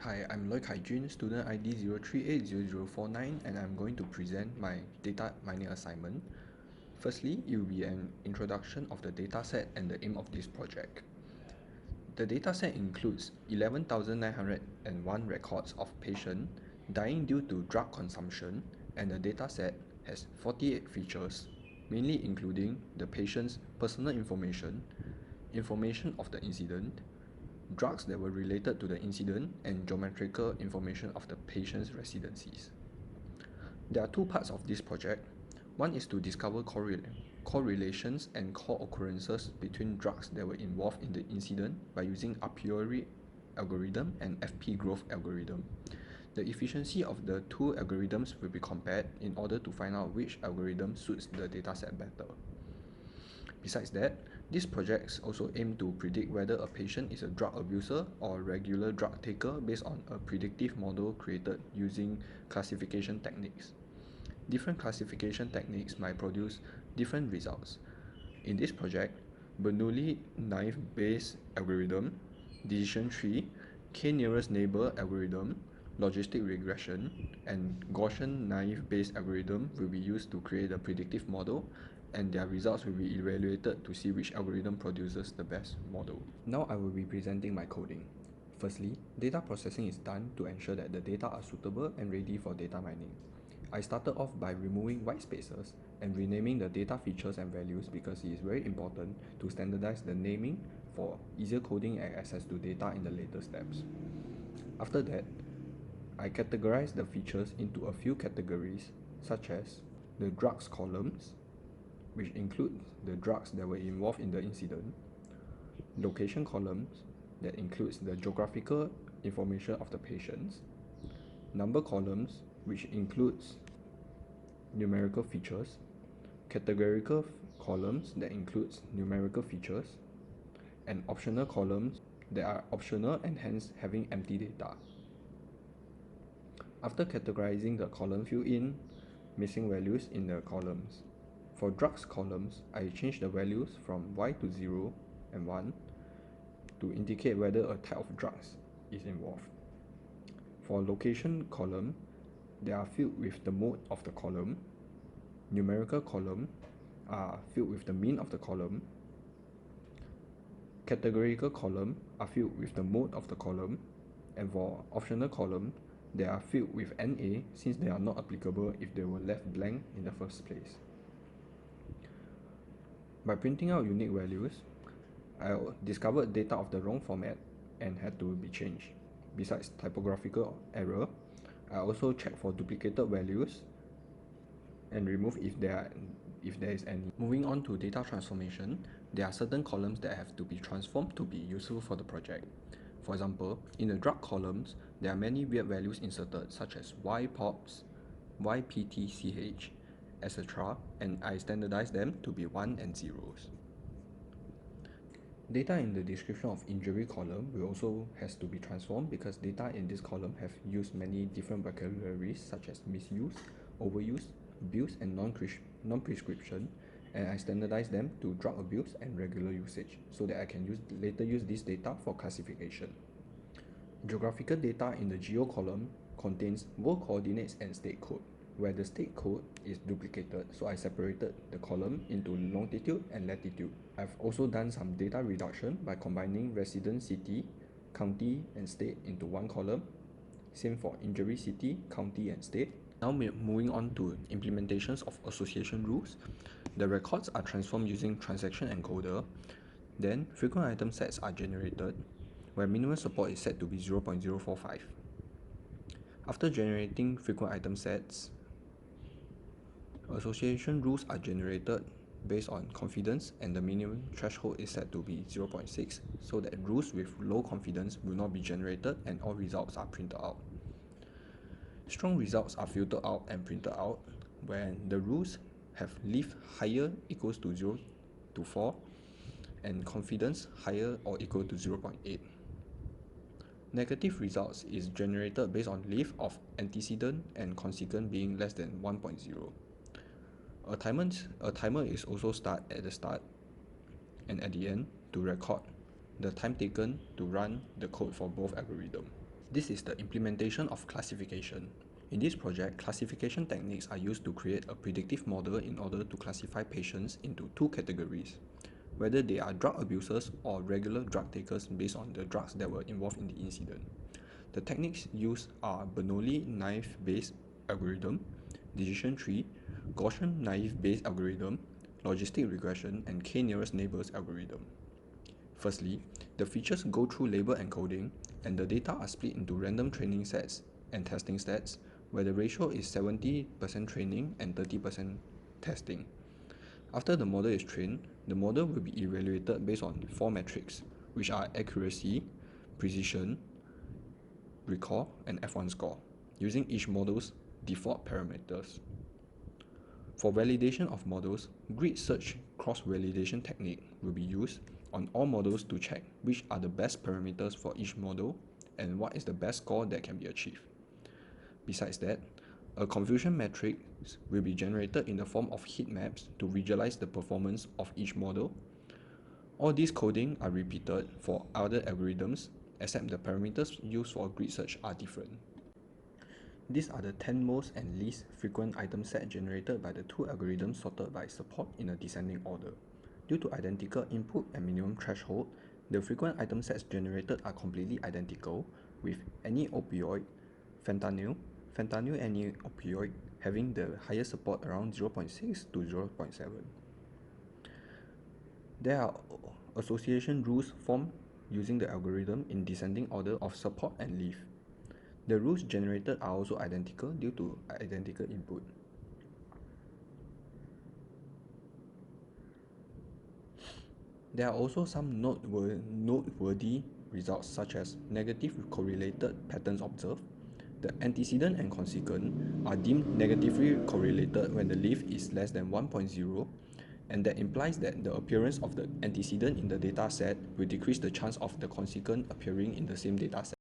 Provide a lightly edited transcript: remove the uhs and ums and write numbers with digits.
Hi, I'm Loy Kai Jun, student ID 0380049, and I'm going to present my data mining assignment. Firstly, it will be an introduction of the dataset and the aim of this project. The dataset includes 11,901 records of patients dying due to drug consumption, and the dataset has 48 features, mainly including the patient's personal information, information of the incident, drugs that were related to the incident, and geometrical information of the patient's residencies. There are two parts of this project. One is to discover correlations and co-occurrences between drugs that were involved in the incident by using a priori algorithm and FP growth algorithm. The efficiency of the two algorithms will be compared in order to find out which algorithm suits the dataset better. Besides that, these projects also aim to predict whether a patient is a drug abuser or a regular drug taker based on a predictive model created using classification techniques. Different classification techniques might produce different results. In this project, Bernoulli naive Bayes algorithm, decision tree, k-nearest neighbor algorithm, logistic regression, and Gaussian naive Bayes algorithm will be used to create a predictive model, and their results will be evaluated to see which algorithm produces the best model. Now I will be presenting my coding. Firstly, data processing is done to ensure that the data are suitable and ready for data mining. I started off by removing white spaces and renaming the data features and values because it is very important to standardize the naming for easier coding and access to data in the later steps. After that, I categorized the features into a few categories, such as the drugs columns, which include the drugs that were involved in the incident, location columns, that includes the geographical information of the patients, number columns, which includes numerical features, categorical columns that includes numerical features, and optional columns that are optional and hence having empty data. After categorizing the column, fill in missing values in the columns. For drugs columns, I change the values from Y to 0 and 1 to indicate whether a type of drugs is involved. For location column, they are filled with the mode of the column. Numerical column are filled with the mean of the column. Categorical column are filled with the mode of the column. And for optional column, they are filled with NA since they are not applicable if they were left blank in the first place. By printing out unique values, I discovered data of the wrong format and had to be changed. Besides typographical error, I also check for duplicated values and remove if there is any. Moving on to data transformation, there are certain columns that have to be transformed to be useful for the project. For example, in the drug columns, there are many weird values inserted such as YPOPs, YPTCH, etc., and I standardize them to be 1 and 0s. Data in the description of injury column will also has to be transformed because data in this column have used many different vocabularies such as misuse, overuse, abuse, and non-prescription, and I standardize them to drug abuse and regular usage so that I can later use this data for classification. Geographical data in the geo column contains world coordinates and state code, where the state code is duplicated, so I separated the column into longitude and latitude. I've also done some data reduction by combining resident city, county, and state into one column. Same for injury city, county, and state. Now moving on to implementations of association rules. The records are transformed using transaction encoder. Then frequent item sets are generated, where minimum support is set to be 0.045. After generating frequent item sets, association rules are generated based on confidence, and the minimum threshold is set to be 0.6 so that rules with low confidence will not be generated and all results are printed out. Strong results are filtered out and printed out when the rules have leaf higher equals to 0 to 4 and confidence higher or equal to 0.8. Negative results is generated based on leaf of antecedent and consequent being less than 1.0. A timer is also start at the start and at the end to record the time taken to run the code for both algorithms. This is the implementation of classification. In this project, classification techniques are used to create a predictive model in order to classify patients into two categories, whether they are drug abusers or regular drug takers based on the drugs that were involved in the incident. The techniques used are Bernoulli naive-Bayes algorithm, decision tree, Gaussian naive-Bayes algorithm, logistic regression, and k-nearest neighbors algorithm. Firstly, the features go through label encoding, and the data are split into random training sets and testing sets, where the ratio is 70% training and 30% testing. After the model is trained, the model will be evaluated based on four metrics, which are accuracy, precision, recall, and F1 score, using each model's default parameters. For validation of models, grid search cross-validation technique will be used on all models to check which are the best parameters for each model and what is the best score that can be achieved. Besides that, a confusion matrix will be generated in the form of heat maps to visualize the performance of each model. All these coding are repeated for other algorithms, except the parameters used for grid search are different. These are the 10 most and least frequent item set generated by the two algorithms sorted by support in a descending order. Due to identical input and minimum threshold, the frequent item sets generated are completely identical, with any opioid, fentanyl any opioid having the highest support around 0.6 to 0.7. There are association rules formed using the algorithm in descending order of support and leaf. The rules generated are also identical due to identical input. There are also some noteworthy results such as negative correlated patterns observed. The antecedent and consequent are deemed negatively correlated when the leaf is less than 1.0, and that implies that the appearance of the antecedent in the data set will decrease the chance of the consequent appearing in the same data set.